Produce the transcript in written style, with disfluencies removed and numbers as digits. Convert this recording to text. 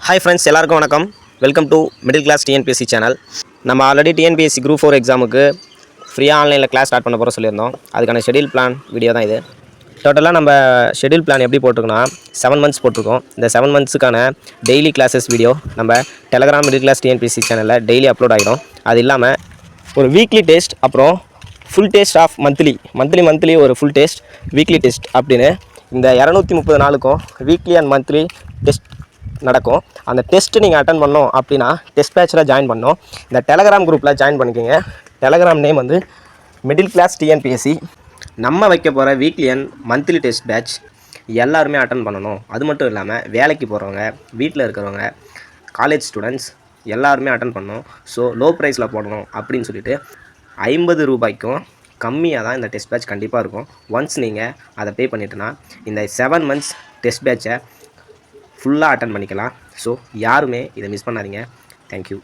Hi friends, எல்லாருக்கும் வணக்கம். Welcome to middle class TNPSC channel. நம்ம ஆல்ரெடி டிஎன்பிஎஸ்சி குரூப் 4 எக்ஸாமுக்கு ஃப்ரீயாக ஆன்லைனில் கிளாஸ் ஸ்டார்ட் பண்ண போகிற சொல்லியிருந்தோம். அதுக்கான ஷெடியூல் பிளான் வீடியோ தான் இது. டோட்டலாக நம்ம ஷெடியூல் பிளான் எப்படி போட்டிருக்கோன்னா 7 மந்த்ஸ் போட்டிருக்கோம். இந்த 7 மந்த்ஸுக்கான டெய்லி கிளாஸஸ் வீடியோ நம்ம டெலகிராம் மிடில் கிளாஸ் டிஎன்பிஎஸ்சி சேனலில் டெய்லி அப்லோட் ஆகிடும். அது இல்லாமல் ஒரு வீக்லி டெஸ்ட், அப்புறம் ஃபுல் டெஸ்ட் ஆஃப் மந்த்லி ஒரு ஃபுல் டெஸ்ட், வீக்லி டெஸ்ட் அப்படின்னு இந்த 230 நாளுக்கும் வீக்லி அண்ட் மந்த்லி டெஸ்ட் நடக்கும். அந்த டெஸ்ட்டு நீங்கள் அட்டன் பண்ணோம் அப்படின்னா டெஸ்ட் பேட்சில் ஜாயின் பண்ணோம். இந்த டெலகிராம் குரூப்பில் ஜாயின் பண்ணிக்கோங்க. டெலகிராம் நேம் வந்து மிடில் கிளாஸ் டிஎன்பிஎஸ்சி. நம்ம வைக்க போகிற weekly and monthly test batch எல்லாருமே அட்டன் பண்ணணும். அது மட்டும் இல்லாமல் வேலைக்கு போகிறவங்க, வீட்டில் இருக்கிறவங்க, காலேஜ் ஸ்டூடெண்ட்ஸ் எல்லாருமே அட்டன் பண்ணணும். ஸோ லோ ப்ரைஸில் போடணும் அப்படின்னு சொல்லிட்டு 50 ரூபாய்க்கும் கம்மியாக தான் இந்த டெஸ்ட் பேட்ச் கண்டிப்பாக இருக்கும். ஒன்ஸ் நீங்கள் அதை பே பண்ணிட்டோன்னா இந்த 7 மந்த்ஸ் டெஸ்ட் பேட்சை ஃபுல்லாக அட்டன் பண்ணிக்கலாம். ஸோ யாருமே இதை மிஸ் பண்ணாதீங்க. தேங்க்யூ.